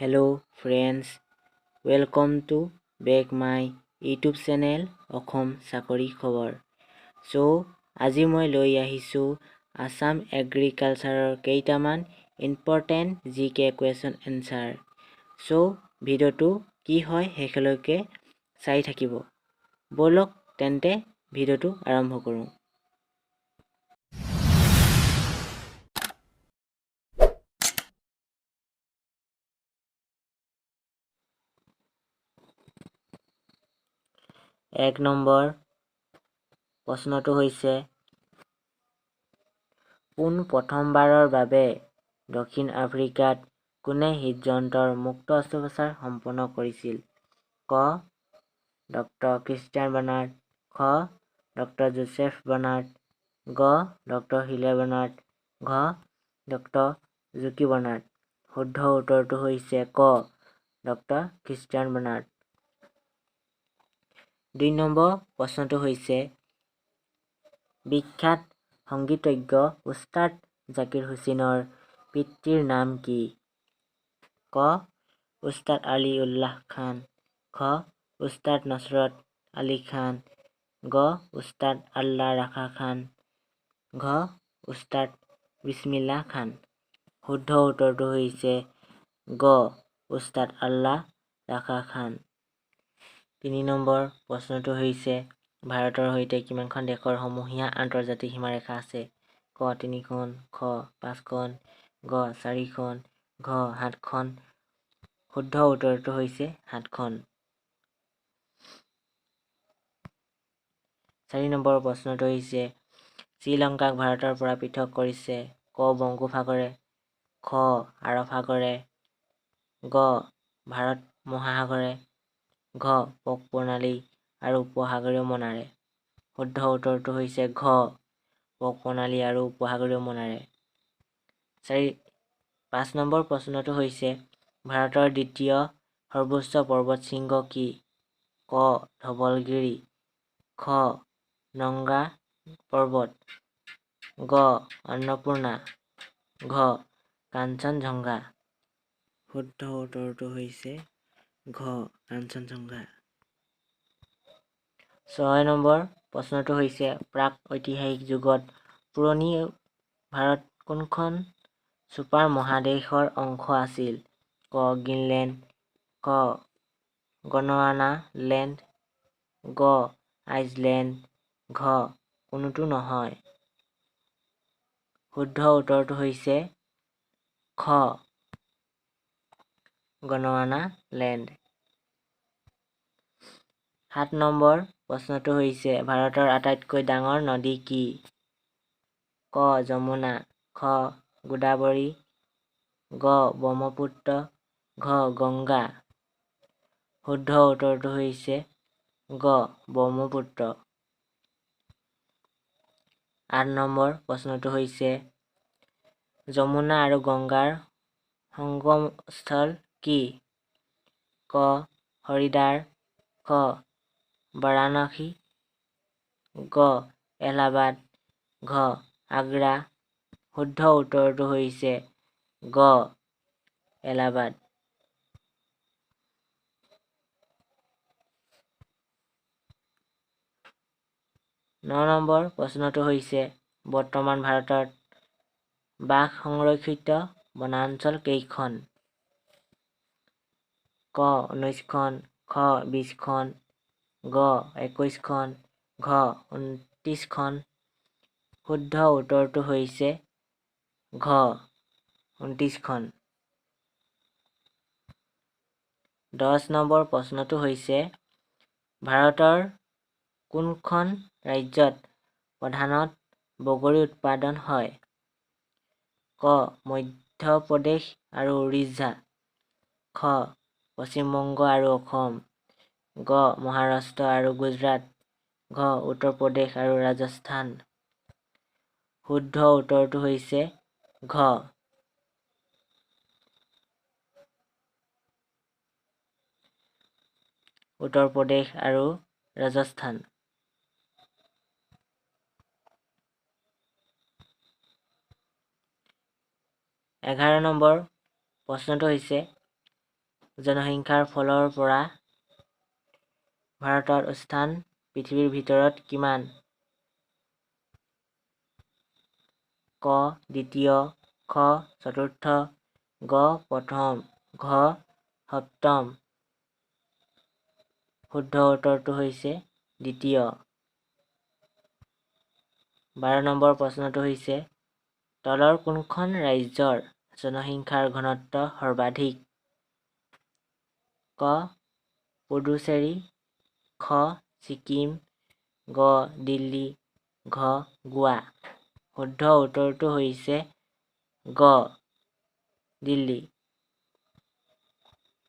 Hello friends, welcome to back my YouTube channel Assam চাকৰি খবৰ। So আজি মই লৈ আহিছো Assam agriculture কেইটামান important GK question answer। So ভিডিওটো কি হয় হেকলৈকে চাই থাকিব। বলক তেন্তে ভিডিওটো আৰম্ভ কৰোঁ। এক নম্বৰ প্ৰশ্নটো হৈছে কোন প্ৰথমবাৰৰ বাবে দক্ষিণ আফ্ৰিকাত কোনে হৃদযন্ত্ৰৰ মুক্ত অস্ত্ৰোপচাৰ সম্পন্ন কৰিছিল? ক ডক্টৰ ক্ৰিষ্টিয়ান বাৰ্নাৰ্ড, খ ডক্টৰ জোচেফ বাৰ্নাৰ্ড, গ ডক্টৰ হিলে বাৰ্নাৰ্ড, ঘ ডক্টৰ জুকি বাৰ্নাৰ্ড। শুদ্ধ উত্তৰটো হৈছে ক ডক্টৰ ক্ৰিষ্টিয়ান বাৰ্নাৰ্ড। ২ নম্বৰ প্ৰশ্নটো হৈছে বিখ্যাত সংগীতজ্ঞ উস্তাদ জাকিৰ হুছেইনৰ পিতৃৰ নাম কি? ক উস্তাদ আলী উল্লাহ খান, খ উস্তাদ নছৰত আলী খান, গ উস্তাদ আল্লাহ ৰাখা খান, ঘ উস্তাদ বিছমিল্লাহ খান। শুদ্ধ উত্তৰটো হৈছে গ উস্তাদ আল্লাহ ৰাখা খান। ৩ নম্বৰ প্ৰশ্নটো হৈছে ভাৰতৰ সৈতে কিমানখন দেশৰ সমূহীয়া আন্তৰ্জাতিক সীমাৰেখা আছে? ক ৩খন, খ ৫খন, গ ৪খন, ঘ ৭খন। শুদ্ধ উত্তৰটো হৈছে ৭খন। ৪ নম্বৰ প্ৰশ্নটো হৈছে শ্ৰীলংকাক ভাৰতৰ পৰা পৃথক কৰিছে? ক বংগোপসাগৰে, খ আৰৱ সাগৰে, গ ভাৰত মহাসাগৰে, ঘ পক প্ৰণালী আৰু উপসাগৰীয় মনাৰে। শুদ্ধ উত্তৰটো হৈছে ঘ পক প্ৰণালী আৰু উপসাগৰীয় মনাৰে। ৫ নম্বৰ প্ৰশ্নটো হৈছে ভাৰতৰ দ্বিতীয় সৰ্বোচ্চ পৰ্বত শৃংগ কি? ক ধৱলগিৰি, খ নংগা পৰ্বত, গ অন্নপূৰ্ণা, ঘ কাঞ্চনজংঘা। শুদ্ধ উত্তৰটো হৈছে ঘ কাঞ্চনজংঘা। ৬ নম্বৰ প্ৰশ্নটো হৈছে প্ৰাক ঐতিহাসিক যুগত পুৰণি ভাৰত কোনখন ছুপাৰ মহাদেশৰ অংশ আছিল? ক গ্ৰীণলেণ্ড, খ গণ্ডৱানা লেণ্ড, গ আইচলেণ্ড, ঘ কোনোটো নহয়। শুদ্ধ উত্তৰটো হৈছে খ গণ্ডৱানা লেণ্ড। ৭ নম্বৰ প্ৰশ্নটো হৈছে ভাৰতৰ আটাইতকৈ ডাঙৰ নদী কি? ক যমুনা, খ গোদাবৰী, গ ব্ৰহ্মপুত্ৰ, ঘ গংগা। শুদ্ধ উত্তৰটো হৈছে গ ব্ৰহ্মপুত্ৰ। ৮ নম্বৰ প্ৰশ্নটো হৈছে যমুনা আৰু গংগাৰ সংগমস্থল কি? ক হৰিদ্বাৰ, খ বাৰাণসী, গ এলাহাবাদ, ঘ আগ্ৰা। শুদ্ধ উত্তৰটো হৈছে গ এলাহাবাদ। ৯ নম্বৰ প্ৰশ্নটো হৈছে বৰ্তমান ভাৰতত বাঘ সংৰক্ষিত বনাঞ্চল কেইখন? ক ১৯খন, খ ২০খন, গ ২১খন, ঘ ২৯খন। শুদ্ধ উত্তৰটো হৈছে ঘ ২৯খন। ১০ নম্বৰ প্ৰশ্নটো হৈছে ভাৰতৰ কোনখন ৰাজ্যত প্ৰধানত বগৰী উৎপাদন হয়? ক মধ্য প্ৰদেশ আৰু উৰিষ্যা, খ পশ্চিমবংগ আৰু অসম, গ মহাৰাষ্ট্ৰ আৰু গুজৰাট, ঘ উত্তৰ প্ৰদেশ আৰু ৰাজস্থান। শুদ্ধ উত্তৰটো হৈছে ঘ উত্তৰ প্ৰদেশ আৰু ৰাজস্থান। ১১ নম্বৰ প্ৰশ্নটো হৈছে জনসংখ্যাৰ ফলৰ পৰা ভাৰতৰ স্থান পৃথিৱীৰ ভিতৰত কিমান? ক দ্বিতীয়, খ চতুৰ্থ, গ প্ৰথম, ঘ সপ্তম। শুদ্ধ উত্তৰটো হৈছে দ্বিতীয়। 12 নম্বৰ প্ৰশ্নটো হৈছে তলৰ কোনখন ৰাজ্যৰ জনসংখ্যাৰ ঘনত্ব সৰ্বাধিক? ক পুডুচেৰী, খ ছিকিম, গ দিল্লী, ঘ গোৱা। শুদ্ধ উত্তৰটো হৈছে গ দিল্লী।